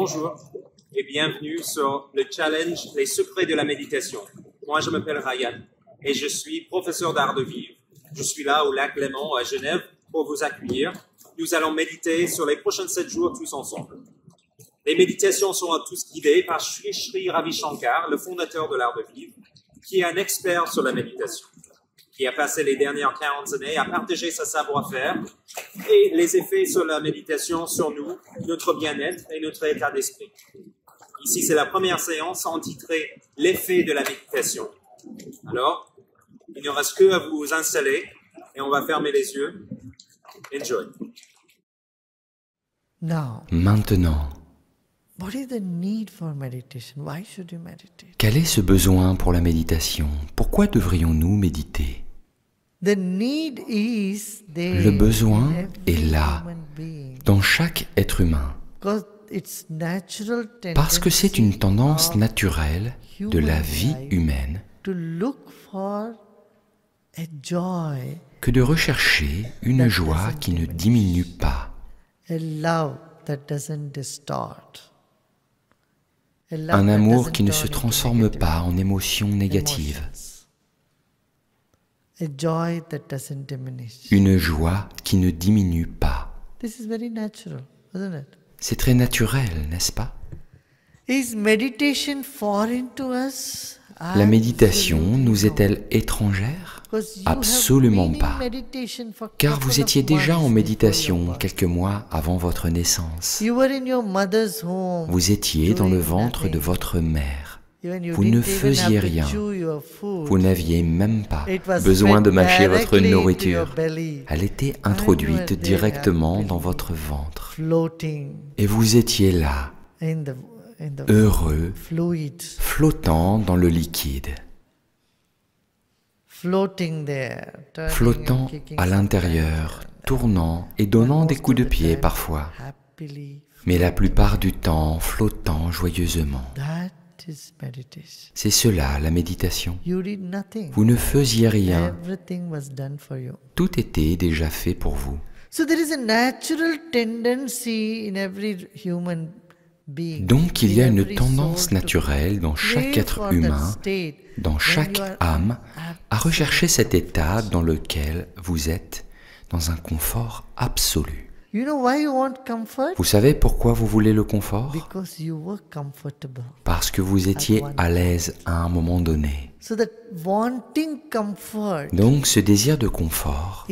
Bonjour et bienvenue sur le challenge Les secrets de la méditation. Moi, je m'appelle Ryan et je suis professeur d'art de vivre. Je suis là au lac Léman à Genève pour vous accueillir. Nous allons méditer sur les prochains 7 jours tous ensemble. Les méditations sont tous guidées par Sri Ravi Shankar, le fondateur de l'art de vivre, qui est un expert sur la méditation, qui a passé les dernières 40 années à partager sa savoir-faire et les effets sur la méditation sur nous, notre bien-être et notre état d'esprit. Ici, c'est la première séance entitrée « L'effet de la méditation ». Alors, il ne reste que à vous installer et on va fermer les yeux. Enjoy. Maintenant, quel est ce besoin pour la méditation? Pourquoi devrions-nous méditer? Le besoin est là, dans chaque être humain, parce que c'est une tendance naturelle de la vie humaine que de rechercher une joie qui ne diminue pas, un amour qui ne se transforme pas en émotions négatives, une joie qui ne diminue pas. C'est très naturel, n'est-ce pas? La méditation nous est-elle étrangère? Absolument pas, car vous étiez déjà en méditation quelques mois avant votre naissance. Vous étiez dans le ventre de votre mère. Vous ne faisiez rien. Vous n'aviez même pas besoin de mâcher votre nourriture. Elle était introduite directement dans votre ventre. Et vous étiez là, heureux, flottant dans le liquide. Flottant à l'intérieur, tournant et donnant des coups de pied parfois, mais la plupart du temps flottant joyeusement. C'est cela la méditation. Vous ne faisiez rien, tout était déjà fait pour vous. Donc il y a une tendance naturelle dans chaque être humain, dans chaque âme, à rechercher cet état dans lequel vous êtes dans un confort absolu. Vous savez pourquoi vous voulez le confort? Parce que vous étiez à l'aise à un moment donné. Donc ce désir de confort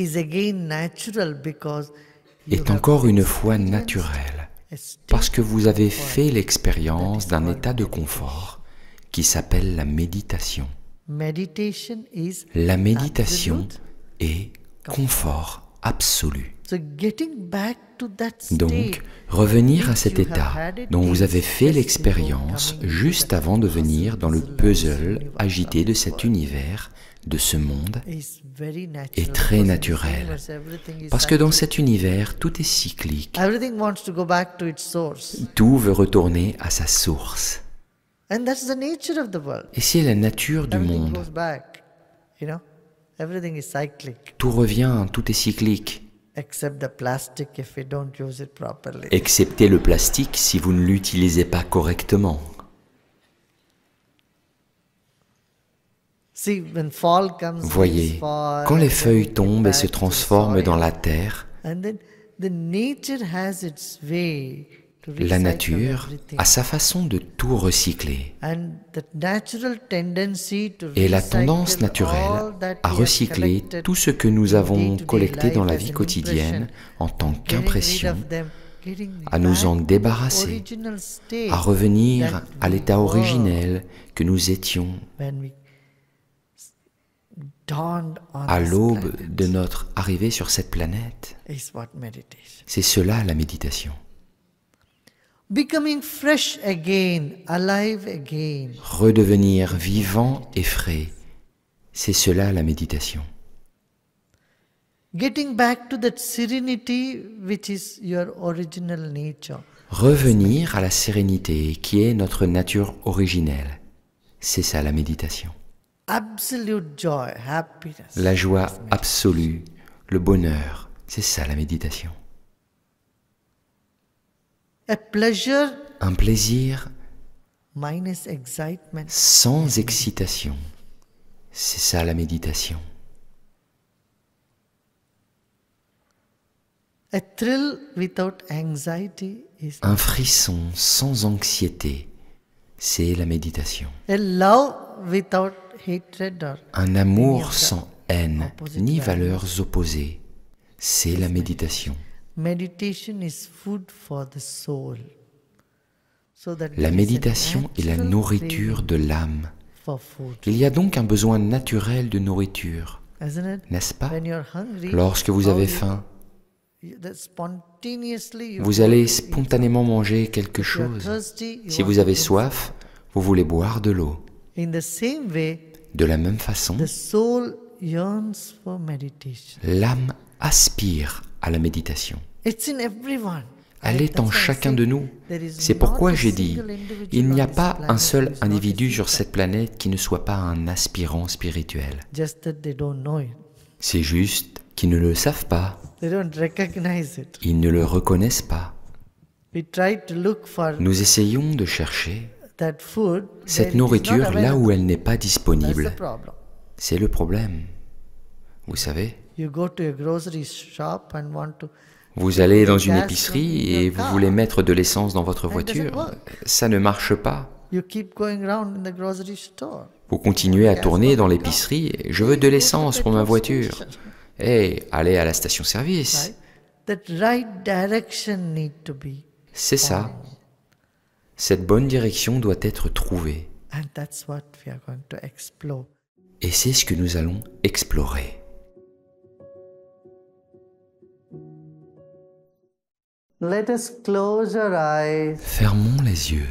est encore une fois naturel, parce que vous avez fait l'expérience d'un état de confort qui s'appelle la méditation. La méditation est confort absolu. Donc, revenir à cet état dont vous avez fait l'expérience juste avant de venir dans le puzzle agité de cet univers, de ce monde, est très naturel. Parce que dans cet univers, tout est cyclique. Tout veut retourner à sa source. Et c'est la nature du monde. Tout revient, tout est cyclique. Excepté le plastique si vous ne l'utilisez pas correctement. Voyez, quand les feuilles tombent et se transforment dans la terre, la nature a sa façon de tout recycler. Et la tendance naturelle à recycler tout ce que nous avons collecté dans la vie quotidienne en tant qu'impression, à nous en débarrasser, à revenir à l'état originel que nous étions à l'aube de notre arrivée sur cette planète. C'est cela la méditation. Redevenir vivant et frais, c'est cela la méditation. Revenir à la sérénité qui est notre nature originelle, c'est ça la méditation. La joie absolue, le bonheur, c'est ça la méditation. Un plaisir minus excitement. sans excitation. C'est ça la méditation. A thrill without anxiety is Un frisson sans anxiété. C'est la méditation. a love without hatred or Un amour sans haine ni valeurs opposées. C'est la méditation. meditation is food for the soul. So that La there is a méditation est la natural nourriture de l'âme. for food, Il y a donc un besoin naturel de nourriture, isn't it? n'est-ce pas? When you're hungry, Lorsque vous avez faim, spontaneously you vous go allez to eat. spontanément manger quelque If you're chose. thirsty, you Si want vous to avez drink soif, vous voulez boire de l'eau. something. In the same way, De la même façon, the soul yearns for meditation. l'âme aspire à la méditation. It's in everyone. Elle est en chacun de nous. C'est pourquoi j'ai dit, il n'y a pas un seul individu sur cette planète qui ne soit pas un aspirant spirituel. Just that they don't know it. C'est juste qu'ils ne le savent pas. They don't recognize it. Ils ne le reconnaissent pas. We try to look for Nous essayons de chercher that food. cette where it is nourriture not là available. où elle n'est pas That's the disponible. problem. C'est le problème. Vous savez, You go to a grocery shop and want to. vous allez dans une épicerie et vous voulez mettre de l'essence dans votre voiture. Ça ne marche pas. You keep going around in the grocery store. Vous continuez à tourner dans l'épicerie. Je veux de l'essence pour ma voiture. Eh, allez à la station-service. Right? That right direction need to be. C'est ça. Cette bonne direction doit être trouvée. And that's what we are going to explore. Et c'est ce que nous allons explorer. Let us close our eyes. Fermons les yeux.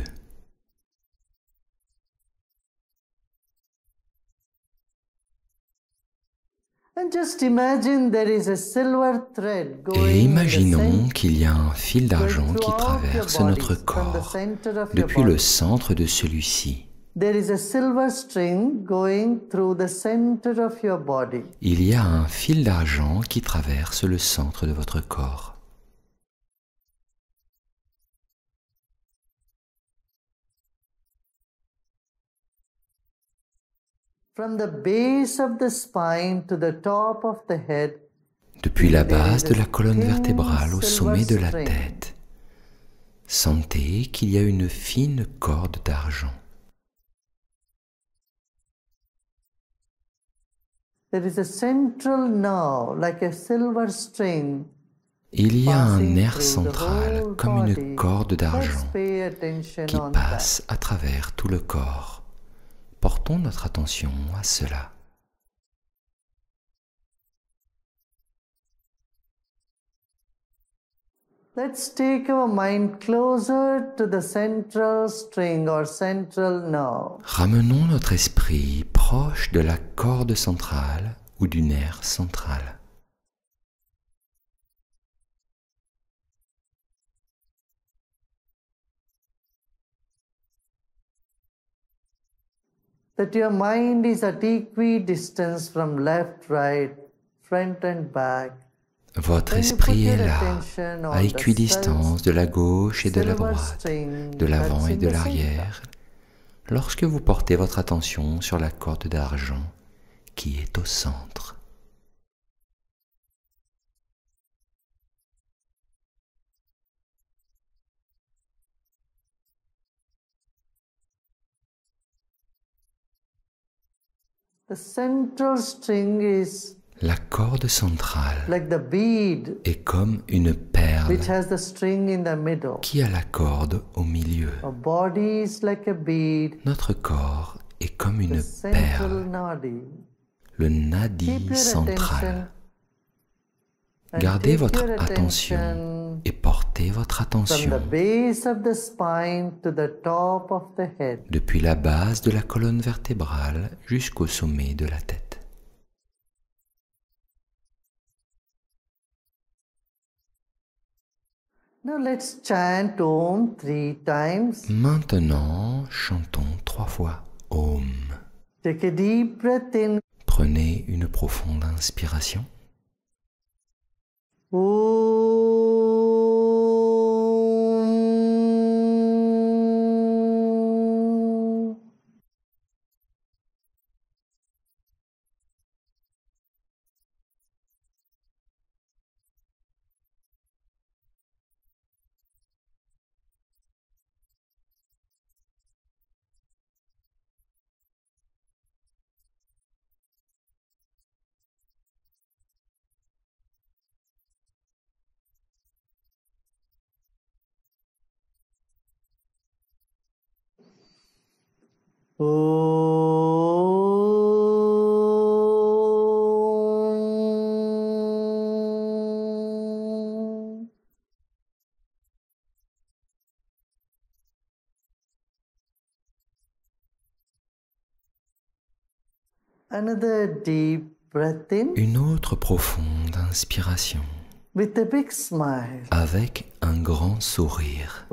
And just imagine there is a silver thread going Et in the imaginons center, qu'il y a un fil d'argent going qui throughout traverse your notre body, from the corps center of your depuis le body. centre de celui-ci. There is a silver string going through the center of your body. Il y a un fil d'argent qui traverse le centre de votre corps. From the base of the spine to the top of the head, Depuis la base de la colonne vertébrale au sommet de la tête, sentez qu'il y a une fine corde d'argent. there is a central nerve like a silver string. Il y a un passing nerf through the central whole comme une body. corde Let's d'argent pay attention qui on passe à travers tout le corps. Portons notre attention à cela. that. Let's take our mind closer to the central string or central nerve. Ramenons notre esprit proche de la corde centrale ou du nerf central. That your mind is at equidistance from left, right, front and back. Votre esprit est là, à équidistance de la gauche et de la droite, de l'avant et de l'arrière, lorsque vous portez votre attention sur la corde d'argent qui est au centre. The central string is La corde centrale like the bead est comme une perle which has the string in the middle. qui a la corde au milieu. Our body is like a bead, Notre corps est comme the une central perle, nadi. le Keep nadi your central. attention and Gardez take votre your attention attention et portez votre from attention the base of the spine to the top of the head. depuis la base de la colonne vertébrale jusqu'au sommet de la tête. Now let's chant Om 3 times. Maintenant, chantons 3 fois Om. Take a deep breath in. Prenez une profonde inspiration. Om. Another deep breath in. Une autre profonde inspiration. With a big smile. Avec un grand sourire.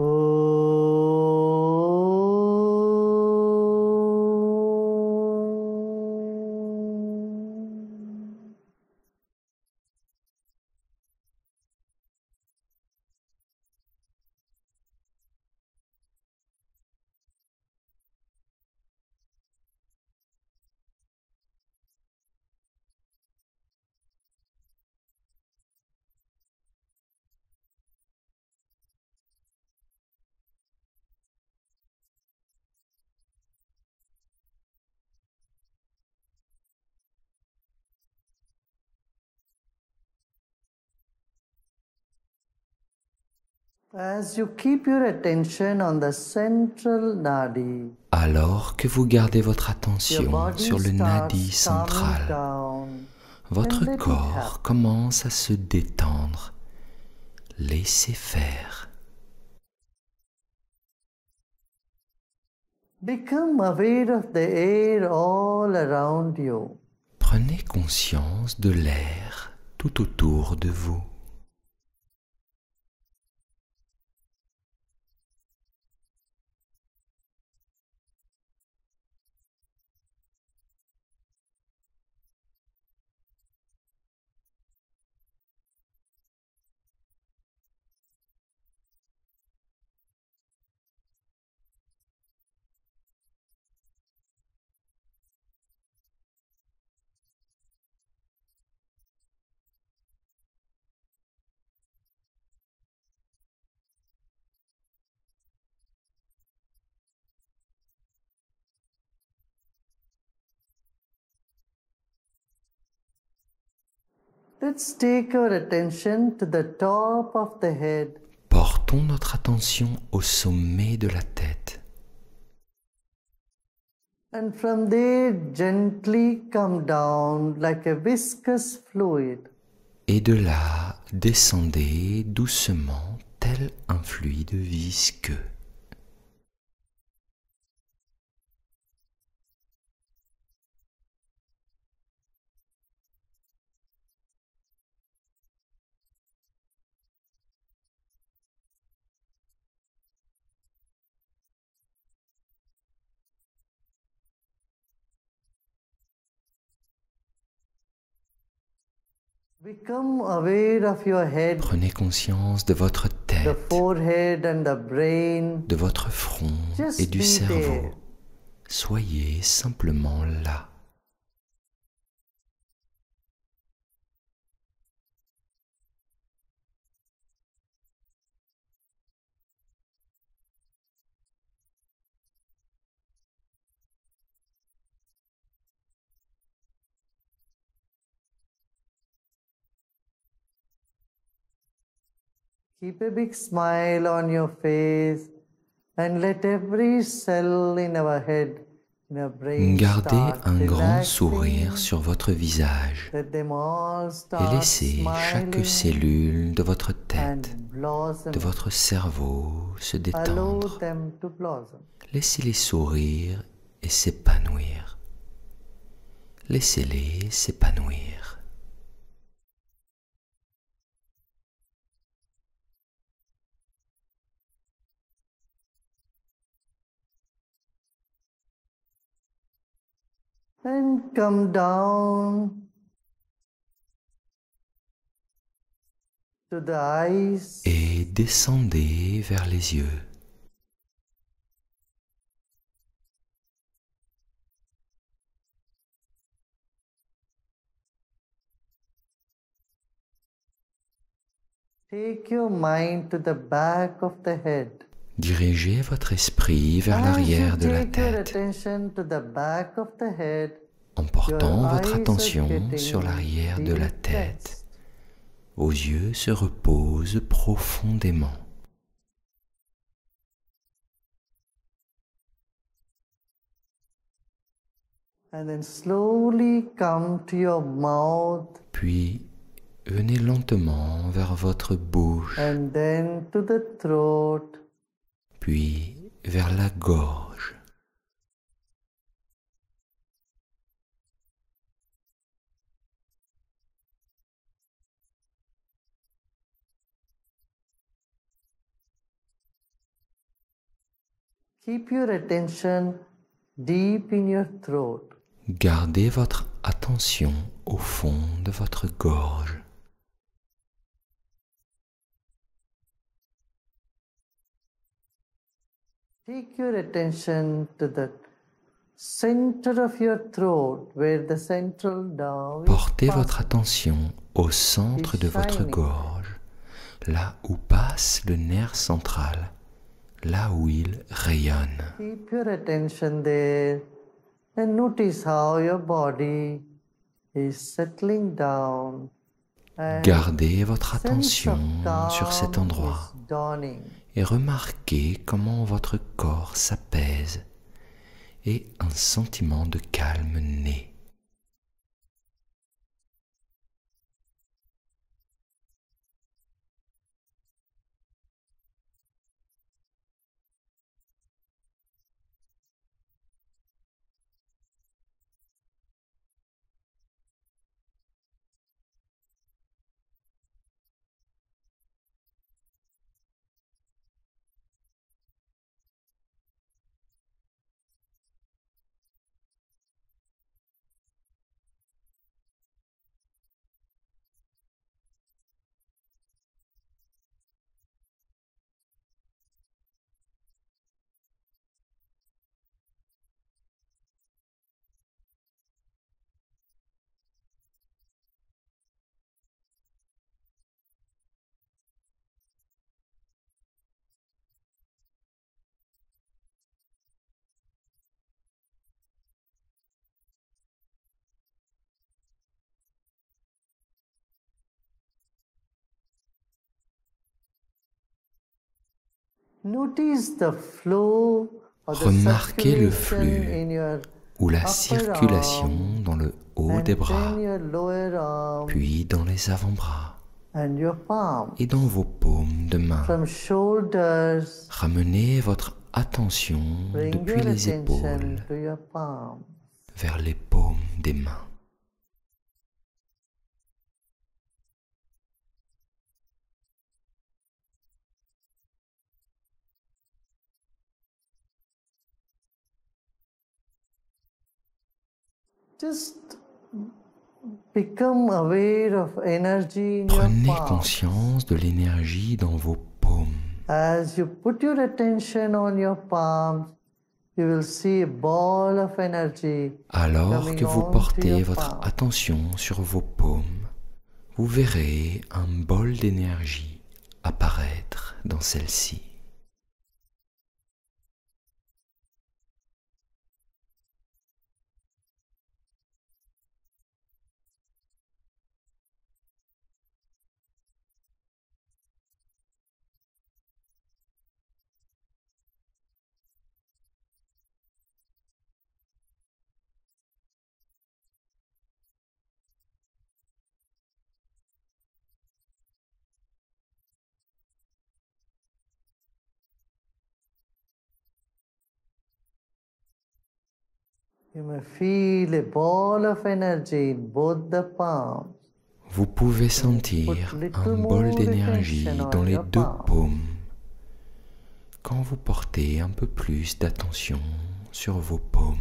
As you keep your attention on the central nadi, alors que vous gardez votre attention sur le nadi central, votre corps commence à se détendre. Laissez faire. Become aware of the air all around you. Prenez conscience de l'air tout autour de vous. Let's take our attention to the top of the head. Portons notre attention au sommet de la tête. And from there, gently come down like a viscous fluid. Et de là, descendez doucement tel un fluide visqueux. Become aware of your head, Prenez conscience de votre the tête, forehead and the brain. de votre front Just et du be cerveau. there. Soyez simplement là. Keep a big smile on your face and let every cell in our head, in our brain, Gardez start un grand relaxing. sourire sur votre visage Let them all et start laissez chaque smiling cellule de votre and tête, blossom. de votre cerveau se Allow détendre. them to blossom. Laissez-les sourire et s'épanouir. Laissez-les s'épanouir. And come down to the eyes. Et descendez vers les yeux. Take your mind to the back of the head. Dirigez votre esprit vers As you l'arrière de la take your tête, attention to the back of the head, en portant your votre eyes are attention getting sur l'arrière de la tête. relaxed. Vos yeux se reposent profondément. And then slowly come to your mouth. Puis venez lentement vers votre bouche. And then to the throat. Puis vers la gorge. Keep your attention deep in your throat. Gardez votre attention au fond de votre gorge. Take your attention to the center of your throat, where the central nerve Portez votre attention au centre de votre gorge, là où passe le nerf central, là où il rayonne. Keep your attention there and notice how your body is settling down. Gardez votre attention sur cet endroit et remarquez comment votre corps s'apaise et un sentiment de calme naît. Notice the flow or the Remarquez le circulation flux in your ou la upper circulation arm dans le haut and des bras, then your lower arm puis dans les avant-bras and your palm. et dans vos paumes de main. From shoulders, Ramenez votre attention bring depuis your les attention épaules to your palm. vers les paumes des mains. Just become aware of energy in your Prenez palm. conscience de l'énergie dans vos paumes. As you put your attention on your palms, you will see a ball of energy Alors coming que vous onto portez your votre palm. attention sur vos paumes, vous verrez un bol d'énergie apparaître dans celle-ci. You may feel a ball of energy in both the palms. Vous pouvez sentir un bol d'énergie dans les deux paumes quand vous portez un peu plus d'attention sur vos paumes.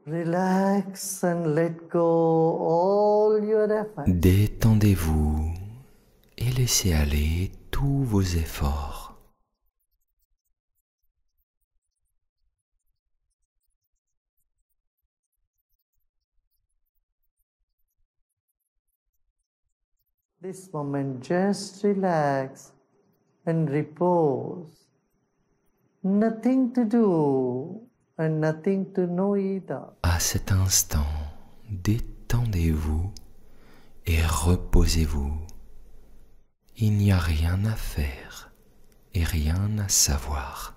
Relax and let go all your efforts. Détendez-vous et laissez aller tous vos efforts. This moment, just relax and repose. Nothing to do and nothing to know either. À cet instant, détendez-vous et reposez-vous. Il n'y a rien à faire et rien à savoir.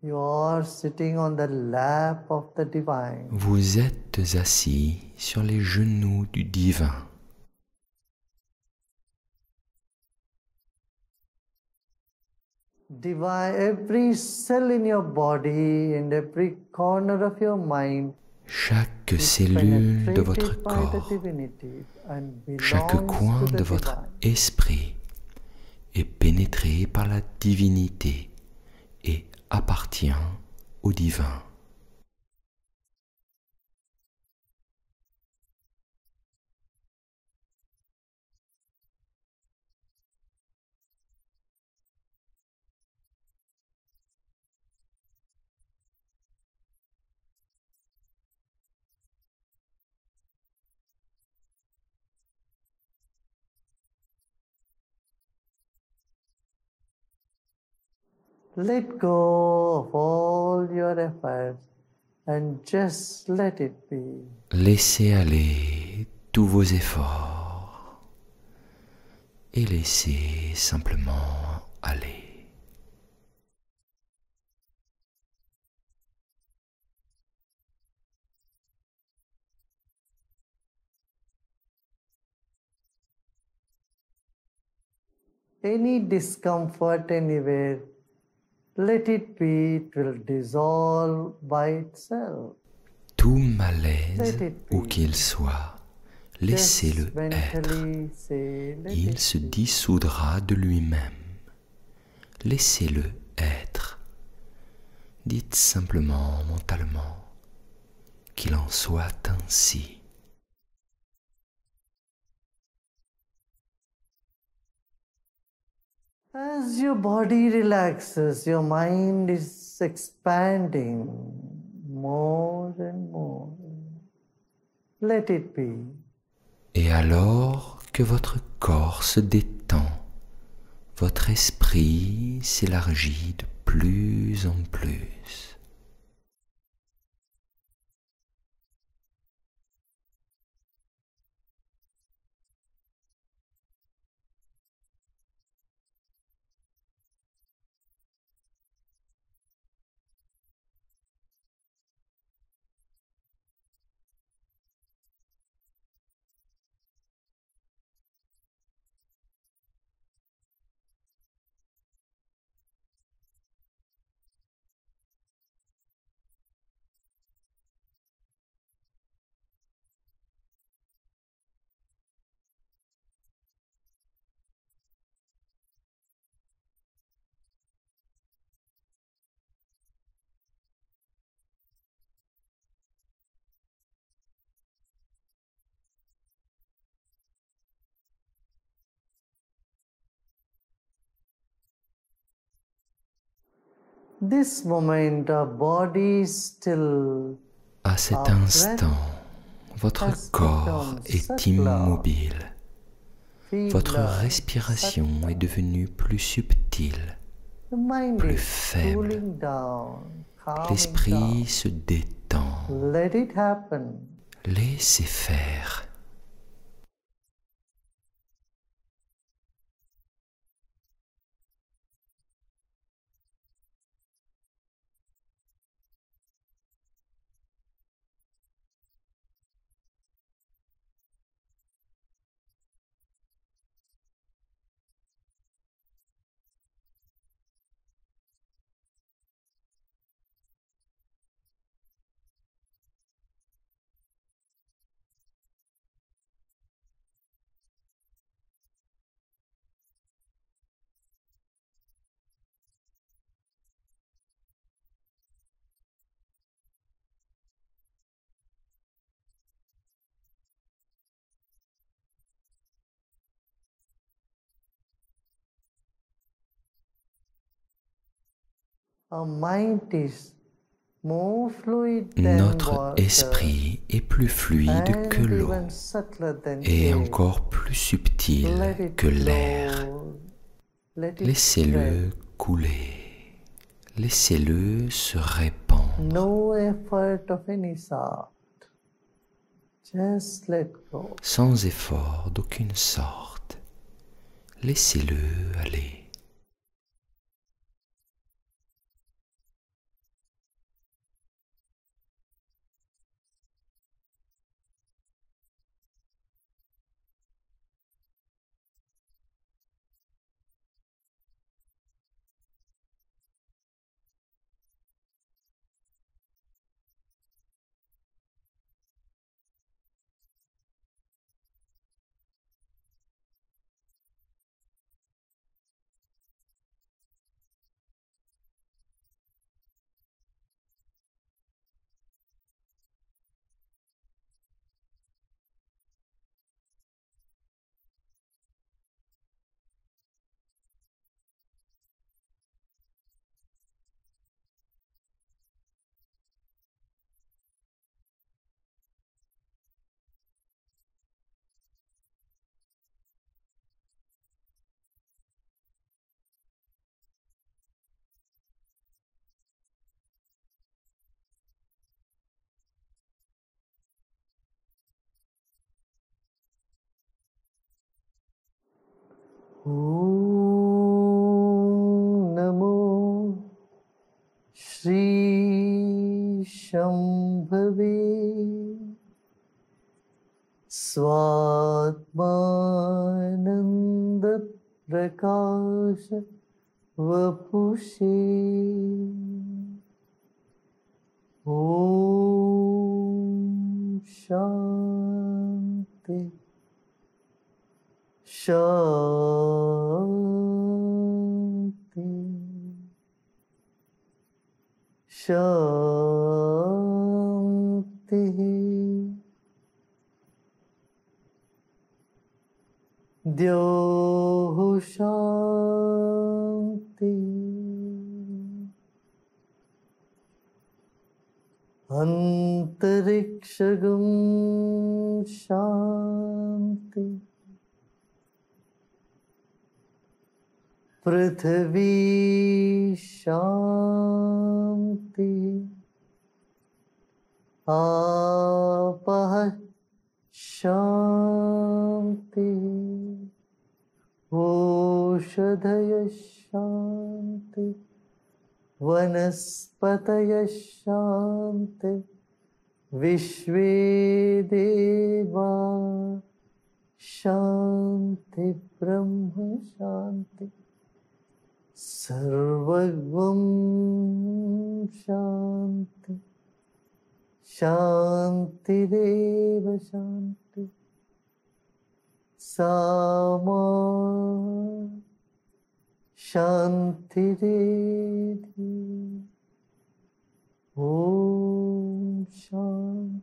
You are sitting on the lap of the divine. Vous êtes assis sur les genoux du divin. Divine, every cell in your body and every corner of your mind Chaque cellule de votre corps, chaque coin de votre esprit est pénétré par la divinité et appartient au divin. Let go of all your efforts and just let it be. Laissez aller tous vos efforts et laissez simplement aller. Any discomfort anywhere, let it be, it will dissolve by itself. Tout malaise, où qu'il soit, laissez-le être. Il se dissoudra de lui-même. Laissez-le être. Dites simplement mentalement qu'il en soit ainsi. As your body relaxes, your mind is expanding more and more. Let it be. Et alors que votre corps se détend, votre esprit s'élargit de plus en plus. This moment, our body is still. À cet instant, votre corps est immobile. Votre respiration est devenue plus subtile, plus faible. L'esprit se détend. Laissez faire. Notre esprit est plus fluide que l'eau et encore plus subtil que l'air. Laissez-le couler. Laissez-le se répandre. Just let go. Sans effort d'aucune sorte. Laissez-le aller. Om Namo Shri Shambhave Svatmananda Prakasha Vapushe Om Shanti Shanti Shanti Dyoho Shanti Antarikshagam Shanti Prithvi Shanti Apah Shanti Oshadhaya Shanti Vanaspataya Shanti Vishve Deva Shanti Brahma Shanti Sarvagvam Shanti Shanti Deva Shanti Sama Shanti Redhi Om Shanti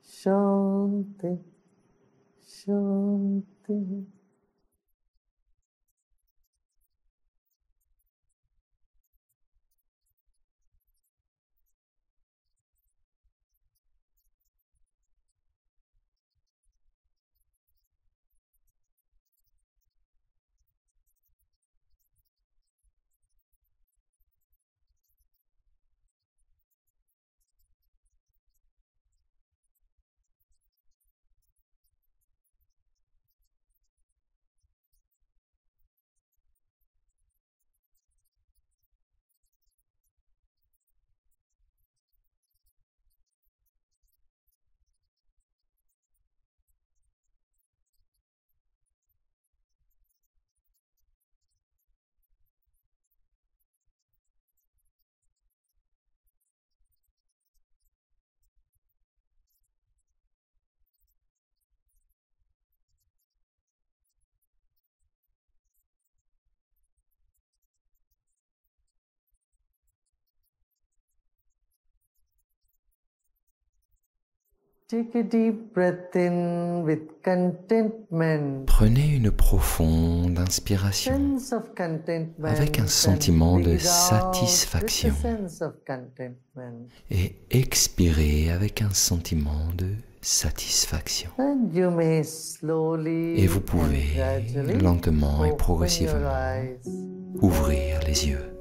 Shanti Shanti. Take a deep breath in with contentment. Prenez une profonde inspiration Sense of contentment avec un sentiment de and breathe out satisfaction with a sense of contentment. et expirez avec un sentiment de satisfaction. And you may slowly Et vous pouvez and gradually lentement et open progressivement your eyes. ouvrir les yeux.